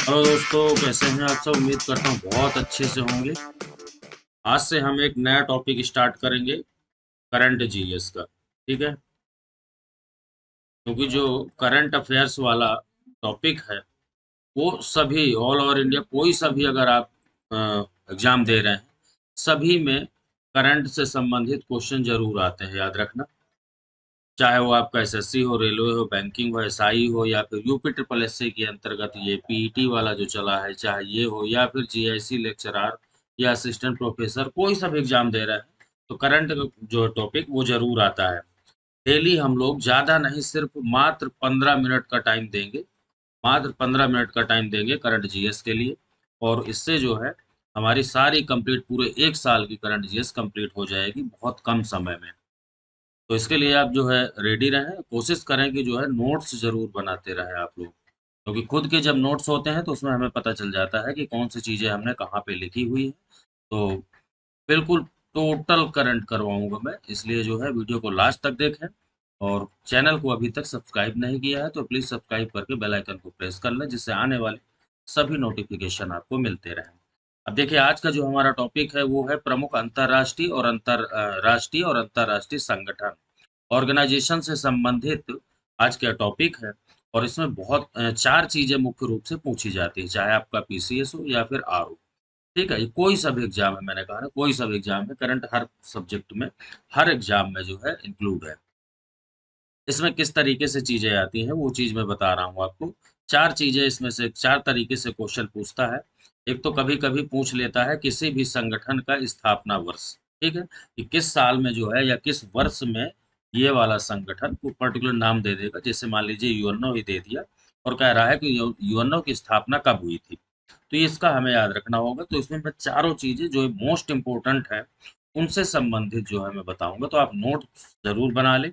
Hello दोस्तों, कैसे हैं आप सब। उम्मीद करता हूँ बहुत अच्छे से होंगे। आज से हम एक नया टॉपिक स्टार्ट करेंगे, करंट जीएस का। ठीक है, क्योंकि जो करंट अफेयर्स वाला टॉपिक है वो सभी ऑल ओवर इंडिया, कोई सा भी अगर आप एग्जाम दे रहे हैं, सभी में करंट से संबंधित क्वेश्चन जरूर आते हैं, याद रखना। चाहे वो आपका एसएससी हो, रेलवे हो, बैंकिंग हो, एसआई हो, या फिर यूपी ट्रिपल एससी के अंतर्गत ये पीईटी वाला जो चला है, चाहे ये हो, या फिर जीआईसी लेक्चरर या असिस्टेंट प्रोफेसर, कोई सा भी एग्जाम दे रहे हैं तो करंट जो टॉपिक वो जरूर आता है। डेली हम लोग ज़्यादा नहीं, सिर्फ मात्र 15 मिनट का टाइम देंगे। मात्र 15 मिनट का टाइम देंगे करंट जीएस के लिए। और इससे जो है हमारी सारी कंप्लीट, पूरे 1 साल की करंट जीएस कंप्लीट हो जाएगी बहुत कम समय में। तो इसके लिए आप जो है रेडी रहें, कोशिश करें कि जो है नोट्स ज़रूर बनाते रहें आप लोग, क्योंकि खुद के जब नोट्स होते हैं तो उसमें हमें पता चल जाता है कि कौन सी चीज़ें हमने कहाँ पे लिखी हुई हैं। तो बिल्कुल टोटल करंट करवाऊँगा मैं, इसलिए जो है वीडियो को लास्ट तक देखें। और चैनल को अभी तक सब्सक्राइब नहीं किया है तो प्लीज़ सब्सक्राइब करके बेल आइकन को प्रेस कर लें, जिससे आने वाले सभी नोटिफिकेशन आपको मिलते रहें। अब देखिए, आज का जो हमारा टॉपिक है वो है प्रमुख अंतर्राष्ट्रीय और राष्ट्रीय और अंतर्राष्ट्रीय संगठन, ऑर्गेनाइजेशन से संबंधित आज का टॉपिक है। और इसमें बहुत चार चीजें मुख्य रूप से पूछी जाती है, चाहे आपका पीसीएस हो या फिर आरओ। ठीक है, ये कोई सा भी एग्जाम है, मैंने कहा ना, कोई सा भी एग्जाम है, करंट हर सब्जेक्ट में, हर एग्जाम में जो है इंक्लूड है। इसमें किस तरीके से चीजें आती हैं वो चीज मैं बता रहा हूँ आपको। चार चीजें इसमें से, चार तरीके से क्वेश्चन पूछता है। एक तो कभी कभी पूछ लेता है किसी भी संगठन का स्थापना वर्ष। ठीक है, कि किस साल में जो है या किस वर्ष में ये वाला संगठन को पर्टिकुलर नाम दे देगा, जैसे मान लीजिए यूएनओ ही दे दिया और कह रहा है कि यूएनओ की स्थापना कब हुई थी। तो ये इसका हमें याद रखना होगा। तो इसमें मैं चारों चीजें जो मोस्ट इम्पोर्टेंट है उनसे संबंधित जो है मैं बताऊंगा, तो आप नोट जरूर बना लें।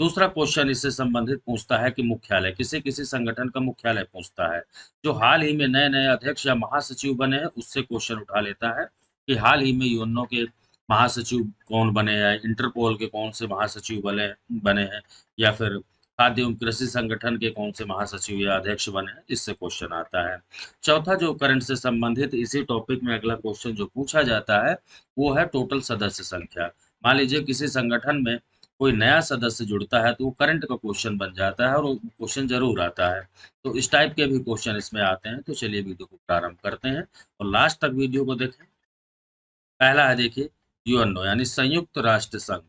दूसरा क्वेश्चन इससे संबंधित पूछता है कि मुख्यालय, किसी किसी संगठन का मुख्यालय पूछता है। जो हाल ही में नए नए अध्यक्ष या महासचिव बने हैं उससे क्वेश्चन उठा लेता है कि हाल ही में यूएनओ के महासचिव कौन बने हैं, इंटरपोल के कौन से महासचिव बने बने हैं, या फिर खाद्य एवं कृषि संगठन के कौन से महासचिव या अध्यक्ष बने हैं, इससे क्वेश्चन आता है। चौथा जो करंट से संबंधित इसी टॉपिक में अगला क्वेश्चन जो पूछा जाता है वो है टोटल सदस्य संख्या। मान लीजिए किसी संगठन में कोई नया सदस्य जुड़ता है तो वो करंट का क्वेश्चन बन जाता है और वो क्वेश्चन जरूर आता है। तो इस टाइप के भी क्वेश्चन इसमें आते हैं। तो चलिए वीडियो को प्रारंभ करते हैं और लास्ट तक वीडियो को देखें। पहला है देखिए, यूएनओ यानी संयुक्त राष्ट्र संघ।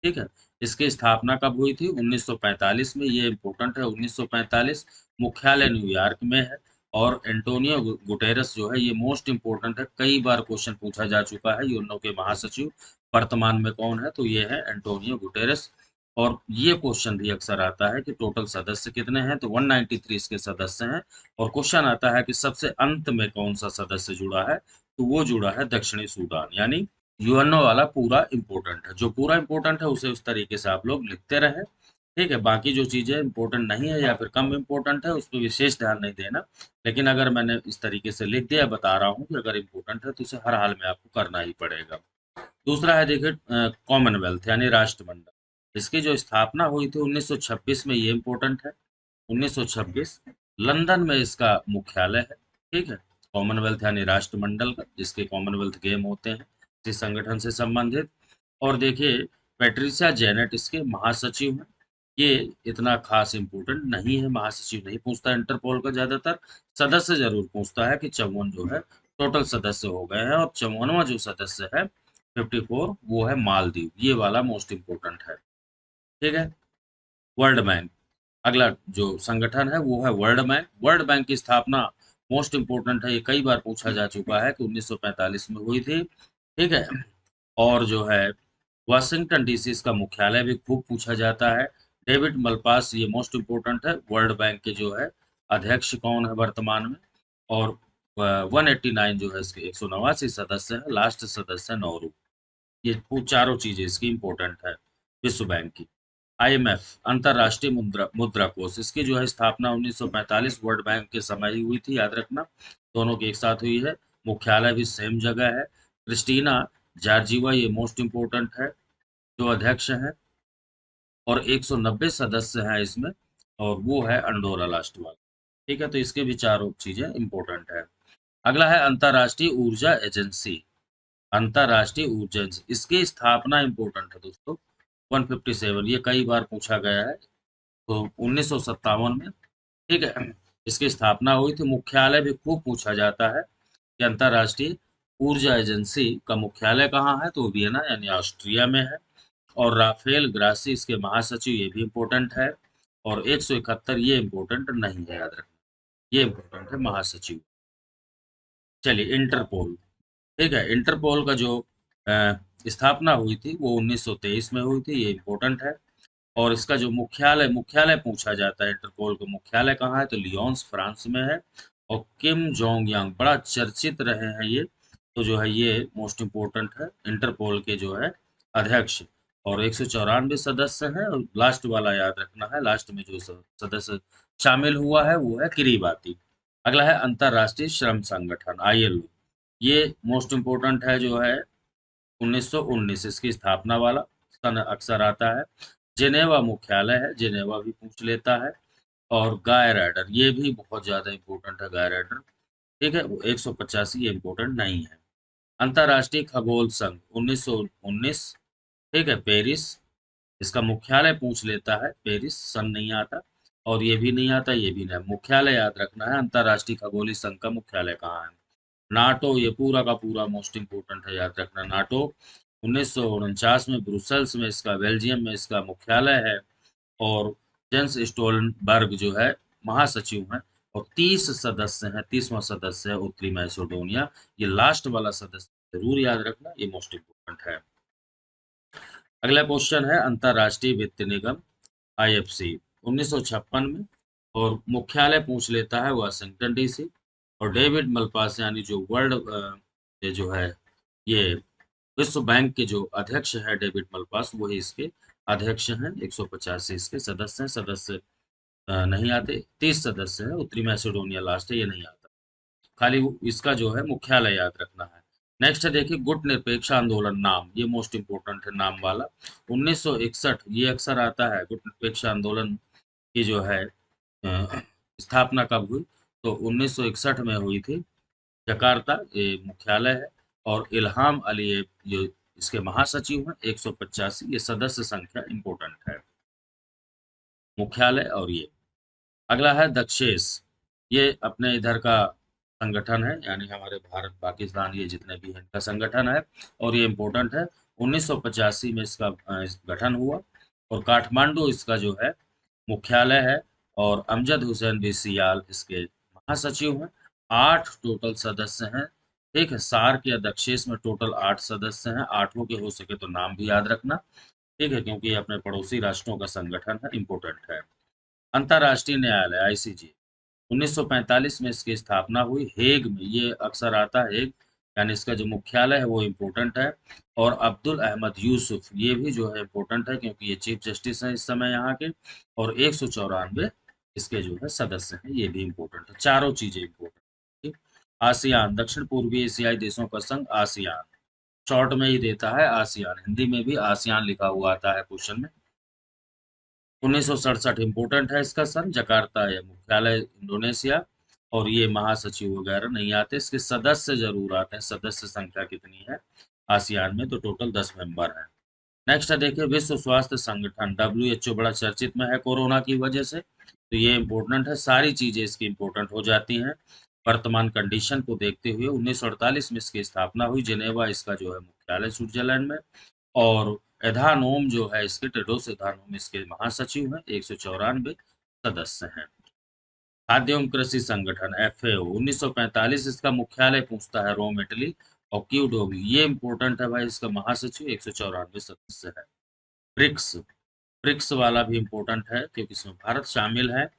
ठीक है, इसकी स्थापना कब हुई थी? 1945 में। ये इंपॉर्टेंट है, 1945। मुख्यालय न्यूयॉर्क में है। और एंटोनियो गुटेरस जो है, ये मोस्ट इंपॉर्टेंट है, कई बार क्वेश्चन पूछा जा चुका है। यूएनओ के महासचिव वर्तमान में कौन है? तो ये है एंटोनियो गुटेरस। और ये क्वेश्चन भी अक्सर आता है कि टोटल सदस्य कितने हैं, तो 193 इसके सदस्य हैं। और क्वेश्चन आता है कि सबसे अंत में कौन सा सदस्य जुड़ा है, तो वो जुड़ा है दक्षिणी सूडान। यानी यूएनओ वाला पूरा इंपॉर्टेंट है, जो पूरा इंपॉर्टेंट है उसे उस तरीके से आप लोग लिखते रहें। ठीक है, बाकी जो चीजें इंपॉर्टेंट नहीं है या फिर कम इंपॉर्टेंट है उस पर विशेष ध्यान नहीं देना। लेकिन अगर मैंने इस तरीके से लिख दिया, बता रहा हूँ कि अगर इंपॉर्टेंट है तो उसे हर हाल में आपको करना ही पड़ेगा। दूसरा है देखिए, कॉमनवेल्थ यानी राष्ट्रमंडल। इसकी जो स्थापना हुई थी 1926 में, ये इंपॉर्टेंट है। 1926 लंदन में इसका मुख्यालय है। ठीक है, कॉमनवेल्थ यानी राष्ट्रमंडल का, जिसके कॉमनवेल्थ गेम होते हैं, इस संगठन से संबंधित। और देखिए, पैट्रिशिया जेनेट इसके महासचिव हैं। ये इतना खास इंपॉर्टेंट नहीं है, महासचिव नहीं पूछता इंटरपोल का, ज्यादातर सदस्य जरूर पूछता है कि 54 जो है टोटल सदस्य हो गए हैं। और 54वां जो सदस्य है 54, वो है मालदीव। ये वाला मोस्ट इम्पोर्टेंट है। ठीक है, वर्ल्ड बैंक, अगला जो संगठन है वो है वर्ल्ड बैंक। वर्ल्ड बैंक की स्थापना मोस्ट इम्पोर्टेंट है, ये कई बार पूछा जा चुका है कि 1945 में हुई थी। ठीक है, और जो है वाशिंगटन डीसी इसका मुख्यालय भी खूब पूछा जाता है। डेविड मलपास, ये मोस्ट इम्पोर्टेंट है, वर्ल्ड बैंक के जो है अध्यक्ष कौन है वर्तमान में। और 189 जो है इसके 189 सदस्य है, लास्ट सदस्य है नौरू। ये चारों चीजें इसकी इम्पोर्टेंट है। विश्व बैंक की, आईएमएफ अंतरराष्ट्रीय मुद्रा मुद्रा कोष, इसकी जो है स्थापना 1945 वर्ल्ड बैंक के समय ही हुई थी, याद रखना। दोनों की एक साथ हुई है, मुख्यालय भी सेम जगह है। क्रिस्टीना जॉर्जिवा, ये मोस्ट इम्पोर्टेंट है, जो अध्यक्ष हैं। और 190 सदस्य हैं इसमें, और वो है अंडोरा लास्ट वाला। ठीक है, तो इसके भी चारों चीजें इंपॉर्टेंट है। अगला है अंतर्राष्ट्रीय ऊर्जा एजेंसी। अंतर्राष्ट्रीय ऊर्जा एजेंसी, इसकी स्थापना इंपॉर्टेंट है दोस्तों, 157, ये कई बार पूछा गया है। तो 1957 में, ठीक है, इसकी स्थापना हुई थी। मुख्यालय भी खूब पूछा जाता है कि अंतर्राष्ट्रीय ऊर्जा एजेंसी का मुख्यालय कहाँ है, तो वियना यानी ऑस्ट्रिया में है। और राफेल ग्रासी इसके महासचिव, ये भी इम्पोर्टेंट है। और 171 ये इम्पोर्टेंट नहीं है, याद रखना, ये इम्पोर्टेंट है महासचिव। चलिए इंटरपोल, ठीक है, इंटरपोल का जो स्थापना हुई थी वो 1923 में हुई थी, ये इम्पोर्टेंट है। और इसका जो मुख्यालय मुख्यालय पूछा जाता है, इंटरपोल का मुख्यालय कहाँ है, तो लियोन्स फ्रांस में है। और किम जोंग यांग बड़ा चर्चित रहे हैं ये, तो जो है ये मोस्ट इम्पोर्टेंट है इंटरपोल के जो है अध्यक्ष। और 194 सदस्य हैं, और लास्ट वाला याद रखना है, लास्ट में जो सदस्य शामिल हुआ है वो है किरीबाती। अगला है अंतर्राष्ट्रीय श्रम संगठन, ILO। ये मोस्ट इम्पोर्टेंट है, जो है 1919 इसकी स्थापना वाला सन अक्सर आता है। जेनेवा मुख्यालय है, जेनेवा भी पूछ लेता है। और गाय राइडर, ये भी बहुत ज्यादा इंपॉर्टेंट है, गाय राइडर, ठीक है, वो 185, ये इंपॉर्टेंट नहीं है। अंतर्राष्ट्रीय खगोल संघ 1919, ठीक है, पेरिस, इसका मुख्यालय पूछ लेता है, पेरिस, सन नहीं आता। और ये भी नहीं आता, ये भी नहीं, मुख्यालय याद रखना है, अंतर्राष्ट्रीय खगोलीय संघ का मुख्यालय कहाँ है। नाटो, ये पूरा का पूरा मोस्ट इम्पोर्टेंट है, याद रखना, नाटो 1949 में ब्रुसेल्स में इसका, बेल्जियम में इसका मुख्यालय है। और जेंस स्टोलनबर्ग जो है महासचिव हैं। और 30 सदस्य हैं, 30वां सदस्य है उत्तरी मैसेडोनिया। ये लास्ट वाला सदस्य जरूर याद रखना, ये मोस्ट इम्पोर्टेंट है। अगला क्वेश्चन है अंतर्राष्ट्रीय वित्त निगम, IFC, 1956 में। और मुख्यालय पूछ लेता है वाशिंगटन DC। और डेविड मलपास यानी जो वर्ल्ड, ये जो है, ये विश्व बैंक के जो अध्यक्ष है डेविड मलपास, वही इसके अध्यक्ष हैं। 185 इसके सदस्य हैं, सदस्य नहीं आते, 30 सदस्य हैं, उत्तरी मैसेडोनिया लास्ट है, ये नहीं आता। खाली इसका जो है मुख्यालय याद रखना है। नेक्स्ट है देखिए, गुट निरपेक्ष आंदोलन, नाम, ये मोस्ट इम्पोर्टेंट है, नाम वाला 1961, ये अक्सर आता है। गुट निरपेक्ष आंदोलन की जो है स्थापना कब हुई, तो 1961 में हुई थी, जकार्ता ये मुख्यालय है। और इल्हाम अलीएव जो इसके महासचिव हैं, 185, ये सदस्य संख्या इंपॉर्टेंट है, मुख्यालय। और ये अगला है दक्षेस, ये अपने इधर का संगठन है, यानी हमारे भारत पाकिस्तान ये जितने भी हैं इनका संगठन है। और ये इम्पोर्टेंट है, 1985 में इसका इस गठन हुआ। और काठमांडू इसका जो है मुख्यालय है। और अमजद हुसैन बिसियाल इसके महासचिव हैं। 8 टोटल सदस्य हैं, ठीक है, सार्क या दक्षेस में टोटल 8 सदस्य हैं, आठों के हो सके तो नाम भी याद रखना, ठीक है, क्योंकि ये अपने पड़ोसी राष्ट्रों का संगठन है, इम्पोर्टेंट है। अंतर्राष्ट्रीय न्यायालय, ICJ, 1945 में इसकी स्थापना हुई, हेग में, ये अक्सर आता है हेग, यानी इसका जो मुख्यालय है वो इम्पोर्टेंट है। और अब्दुल अहमद यूसुफ, ये भी जो है इम्पोर्टेंट है, क्योंकि ये चीफ जस्टिस हैं इस समय यहाँ के। और 194 इसके जो है सदस्य हैं, ये भी इम्पोर्टेंट है, चारों चीजें इम्पोर्टेंट, ठीक। आसियान, दक्षिण पूर्वी एशियाई देशों का संघ, आसियान, शॉर्ट में ही देता है आसियान, हिंदी में भी आसियान लिखा हुआ आता है क्वेश्चन में। 1967 इम्पोर्टेंट है इसका सन, जकार्ता है मुख्यालय, इंडोनेशिया। और ये महासचिव वगैरह नहीं आते, इसके सदस्य जरूर आते हैं, सदस्य संख्या कितनी है आसियान में, तो टोटल 10 मेंबर हैं। नेक्स्ट है देखिए, विश्व स्वास्थ्य संगठन, WHO, बड़ा चर्चित में है कोरोना की वजह से, तो ये इम्पोर्टेंट है, सारी चीजें इसकी इम्पोर्टेंट हो जाती हैं वर्तमान कंडीशन को देखते हुए। 1948 में इसकी स्थापना हुई, जेनेवा इसका जो है मुख्यालय स्विट्जरलैंड में। और एधानोम जो है इसके, टेड्रोस एधानोम इसके महासचिव हैं, 194 सदस्य हैं। खाद्य एवं कृषि संगठन, FAO, 1945 इसका मुख्यालय पूछता है, रोम इटली। और क्यूडोबी, ये इंपॉर्टेंट है भाई, इसका महासचिव 194 सदस्य है। ब्रिक्स, ब्रिक्स वाला भी इम्पोर्टेंट है, क्योंकि इसमें भारत शामिल है।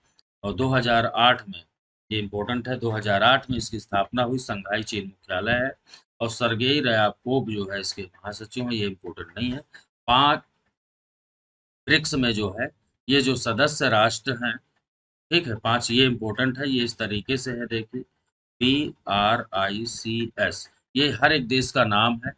और 2008 में, ये इम्पोर्टेंट है, 2008 में इसकी स्थापना हुई, संघाई चीन मुख्यालय है। और सरगेई रयाकोव जो है इसके महासचिव हैं, ये इम्पोर्टेंट नहीं है। 5 ब्रिक्स में जो है, ये जो सदस्य राष्ट्र हैं, ठीक है, 5 ये इम्पोर्टेंट है, ये इस तरीके से है देखिए, BRICS, ये हर एक देश का नाम है।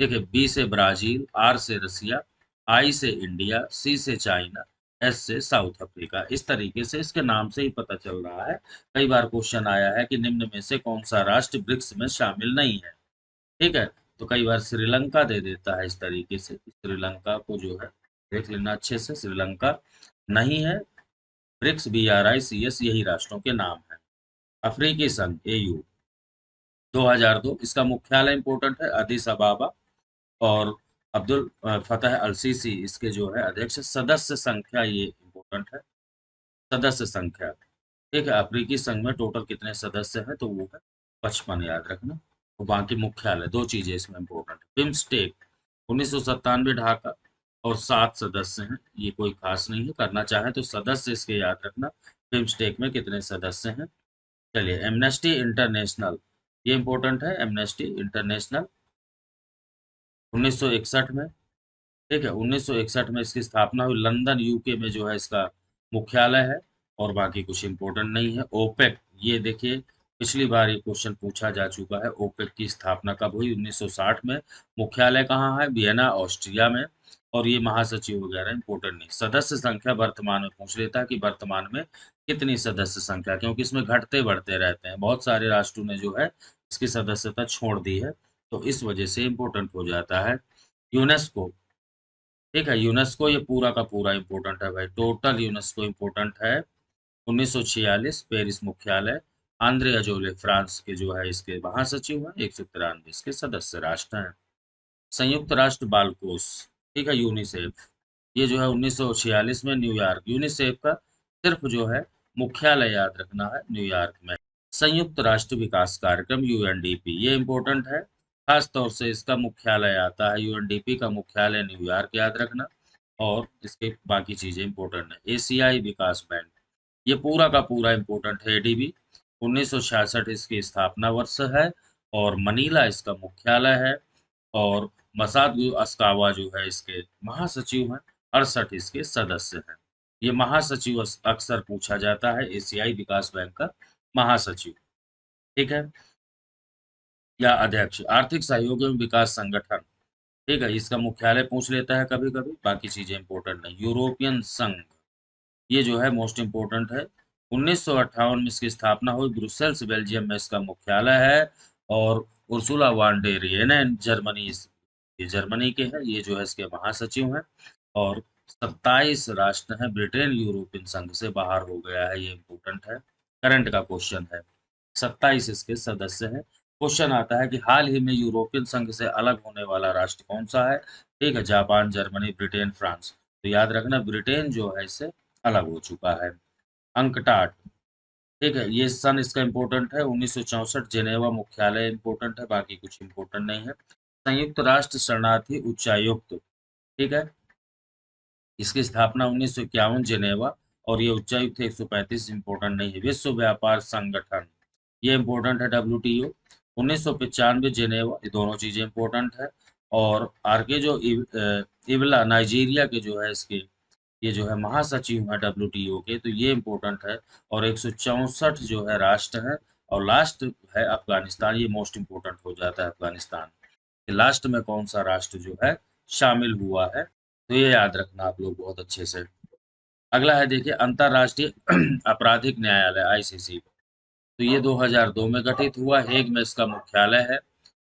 देखिए, B से ब्राजील, R से रसिया, I से इंडिया, C से चाइना, एस से साउथ अफ्रीका। इस तरीके से इसके नाम से ही पता चल रहा है। कई बार क्वेश्चन आया है कि निम्न में से कौन सा राष्ट्र ब्रिक्स में शामिल नहीं है। ठीक है, तो कई बार श्रीलंका दे देता है इस तरीके से। श्रीलंका को जो है देख लेना अच्छे से, श्रीलंका नहीं है। ब्रिक्स BRICS यही राष्ट्रों के नाम है। अफ्रीकी संघ AU 2002, इसका मुख्यालय इंपॉर्टेंट है अदीस अबाबा। और अब्दुल फतह अल सीसी इसके जो है अध्यक्ष। सदस्य संख्या ये इंपॉर्टेंट है, सदस्य संख्या। ठीक है, अफ्रीकी संघ में टोटल कितने सदस्य हैं, तो वो है 55, याद रखना। और बाकी मुख्यालय, दो चीजें इसमें इंपॉर्टेंट। बिम्स्टेक 1997 ढाका, और 7 सदस्य हैं। ये कोई खास नहीं है, करना चाहे तो सदस्य इसके याद रखना। बिम्स्टेक में कितने सदस्य हैं। चलिए, एमनेस्टी इंटरनेशनल, ये इंपॉर्टेंट है। एमनेस्टी इंटरनेशनल 1961 में। ठीक है, 1961 में इसकी स्थापना हुई। लंदन यूके में जो है इसका मुख्यालय है। और बाकी कुछ इंपॉर्टेंट नहीं है। ओपेक, ये देखिए पिछली बार ये क्वेश्चन पूछा जा चुका है। ओपेक की स्थापना कब हुई, 1960 में। मुख्यालय कहाँ है, वियना ऑस्ट्रिया में। और ये महासचिव वगैरह इंपॉर्टेंट नहीं। सदस्य संख्या वर्तमान में पूछ लेता है कि वर्तमान में कितनी सदस्य संख्या, क्योंकि इसमें घटते बढ़ते रहते हैं। बहुत सारे राष्ट्रों ने जो है इसकी सदस्यता छोड़ दी है, तो इस वजह से इंपॉर्टेंट हो जाता है। यूनेस्को, ठीक है, यूनेस्को ये पूरा का पूरा इंपॉर्टेंट है भाई। टोटल यूनेस्को इंपॉर्टेंट है। 1946 पेरिस मुख्यालय। आंद्रे अजोले फ्रांस के जो है इसके महासचिव हैं। 193 इसके सदस्य राष्ट्र हैं। संयुक्त राष्ट्र बाल कोष, ठीक है, यूनिसेफ, ये जो है 1946 में न्यूयॉर्क। यूनिसेफ का सिर्फ जो है मुख्यालय याद रखना है न्यूयॉर्क में। संयुक्त राष्ट्र विकास कार्यक्रम UNDP, ये इंपॉर्टेंट है। खास तौर से इसका मुख्यालय आता है, UNDP का मुख्यालय न्यूयॉर्क, याद रखना। और इसके बाकी चीजें इंपॉर्टेंट है। एशियाई विकास बैंक, ये पूरा का पूरा इंपॉर्टेंट है। ADB 1966 इसकी स्थापना वर्ष है। और मनीला इसका मुख्यालय है। और मसाद अस्कावा जो है इसके महासचिव हैं। 68 इसके सदस्य हैं। ये महासचिव अक्सर पूछा जाता है, एशियाई विकास बैंक का महासचिव। ठीक है, या अध्यक्ष। आर्थिक सहयोग एवं विकास संगठन, ठीक है, इसका मुख्यालय पूछ लेता है कभी कभी, बाकी चीजें इंपॉर्टेंट नहीं। यूरोपियन संघ, ये जो है मोस्ट इम्पोर्टेंट है। 1958 में इसकी स्थापना हुई। ब्रुसेल्स बेल्जियम में इसका मुख्यालय है। और Ursula van der Leyen Germany, ये जर्मनी के हैं, ये जो है इसके महासचिव हैं। और 27 राष्ट्र हैं। ब्रिटेन यूरोपियन संघ से बाहर हो गया है, ये इम्पोर्टेंट है, करंट का क्वेश्चन है। 27 इसके सदस्य हैं। क्वेश्चन आता है कि हाल ही में यूरोपियन संघ से अलग होने वाला राष्ट्र कौन सा है। ठीक है, जापान, जर्मनी, ब्रिटेन, फ्रांस। तो याद रखना ब्रिटेन जो है इससे अलग हो चुका है। अंकटाड, ठीक है, ये सन इसका इंपॉर्टेंट है। 1964 जेनेवा मुख्यालय इंपॉर्टेंट है, बाकी कुछ इंपॉर्टेंट नहीं है। संयुक्त राष्ट्र शरणार्थी उच्चायुक्त, ठीक है, इसकी स्थापना 1951 जेनेवा। और ये उच्चायुक्त 135 इंपॉर्टेंट नहीं है। विश्व व्यापार संगठन, ये इंपॉर्टेंट है। WTO 1995 जेनेवा, ये दोनों चीजें इंपॉर्टेंट है। और आर के जो इवला नाइजीरिया के जो है इसके, ये जो है महासचिव है WTO के, तो ये इंपॉर्टेंट है। और 164 जो है राष्ट्र है। और लास्ट है अफगानिस्तान, ये मोस्ट इम्पोर्टेंट हो जाता है अफगानिस्तान। लास्ट में कौन सा राष्ट्र जो है शामिल हुआ है, तो ये याद रखना आप लोग बहुत अच्छे से। अगला है देखिए अंतरराष्ट्रीय आपराधिक न्यायालय ICC। तो ये 2002 में गठित हुआ। हेग में इसका मुख्यालय है।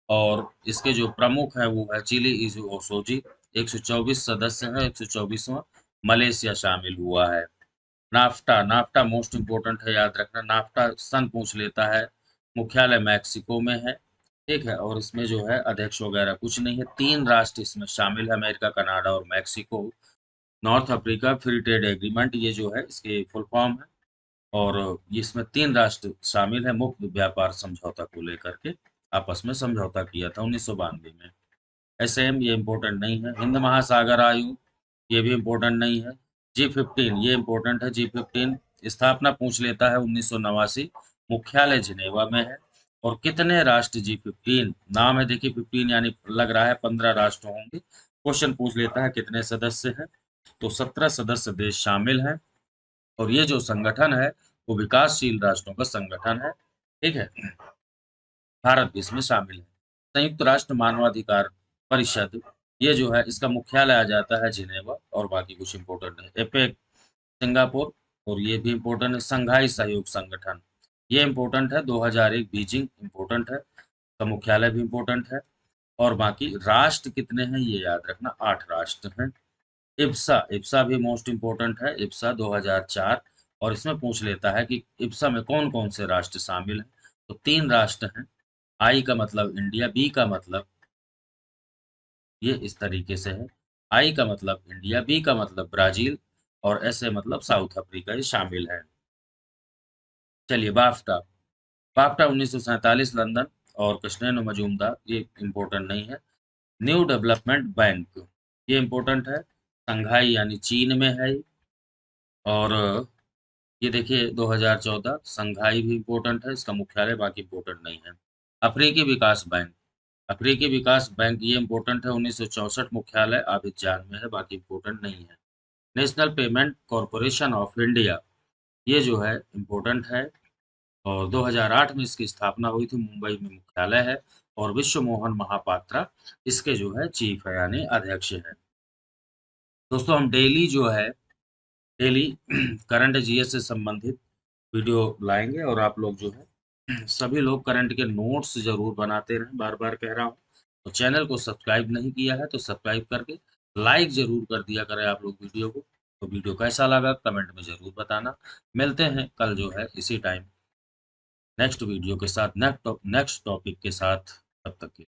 और इसके जो प्रमुख है वो है चिली इजू ओसोजी। 124 सदस्य हैं। 124वां मलेशिया शामिल हुआ है। नाफ्टा, नाफ्टा मोस्ट इम्पोर्टेंट है, याद रखना। नाफ्टा सन पूछ लेता है। मुख्यालय मैक्सिको में है। ठीक है, और इसमें जो है अध्यक्ष वगैरह कुछ नहीं है। 3 राष्ट्र इसमें शामिल है, अमेरिका, कनाडा और Mexico. North Africa free trade agreement, ये जो है इसके फुल फॉर्म है। और इसमें 3 राष्ट्र शामिल है, मुक्त व्यापार समझौता को लेकर के आपस में समझौता किया था 1992 में। SM, ये इम्पोर्टेंट नहीं है। हिंद महासागर आयोग, ये भी इम्पोर्टेंट नहीं है। G15, ये इम्पोर्टेंट है। G15 स्थापना पूछ लेता है 1989। मुख्यालय जिनेवा में है। और कितने राष्ट्र G15, नाम है देखिए 15, यानी लग रहा है 15 राष्ट्र होंगे। क्वेश्चन पूछ लेता है कितने सदस्य हैं, तो 17 सदस्य देश शामिल हैं। और ये जो संगठन है वो विकासशील राष्ट्रों का संगठन है। ठीक है, भारत भी इसमें शामिल है। संयुक्त राष्ट्र मानवाधिकार परिषद, ये जो है इसका मुख्यालय आ जाता है जिनेवा। और बाकी कुछ इंपॉर्टेंट है। एपेक, सिंगापुर, और ये भी इम्पोर्टेंट है, संघाई सहयोग संगठन, ये इम्पोर्टेंट है, 2001 बीजिंग इम्पोर्टेंट है, का मुख्यालय भी इम्पोर्टेंट है। और बाकी राष्ट्र कितने हैं ये याद रखना, 8 राष्ट्र हैं। इब्सा, इब्सा भी मोस्ट इम्पोर्टेंट है, इब्सा 2004, और इसमें पूछ लेता है कि इब्सा में कौन कौन से राष्ट्र शामिल हैं। तो 3 राष्ट्र हैं, आई का मतलब इंडिया, बी का मतलब ये इस तरीके से है, आई का मतलब इंडिया, बी का मतलब ब्राजील, और ऐसे मतलब साउथ अफ्रीका ये शामिल है। चलिए बाफ्टा, बाफ्टा 1947 लंदन, और कृष्णेन मजूमदार, ये इम्पोर्टेंट नहीं है। न्यू डेवलपमेंट बैंक, ये इम्पोर्टेंट है, शंघाई यानी चीन में है। और ये देखिए 2014 शंघाई भी इम्पोर्टेंट है, इसका मुख्यालय, बाकी इम्पोर्टेंट नहीं है। अफ्रीकी विकास बैंक, अफ्रीकी विकास बैंक ये इम्पोर्टेंट है, 1964 मुख्यालय अबिजान में है, बाकी इम्पोर्टेंट नहीं है। National payment corporation of India, ये जो है इम्पोर्टेंट है, और 2008 में इसकी स्थापना हुई थी, मुंबई में मुख्यालय है, और विश्व मोहन महापात्रा इसके जो है चीफ है यानी अध्यक्ष है। दोस्तों हम डेली जो है, डेली करंट जीएस से संबंधित वीडियो लाएंगे, और आप लोग जो है सभी लोग करंट के नोट्स जरूर बनाते रहें, बार बार कह रहा हूँ। तो चैनल को सब्सक्राइब नहीं किया है तो सब्सक्राइब करके लाइक जरूर कर दिया करें आप लोग वीडियो को। तो वीडियो कैसा लगा कमेंट में जरूर बताना। मिलते हैं कल जो है इसी टाइम नेक्स्ट वीडियो के साथ, नेक्स्ट टॉपिक के साथ। तब तक के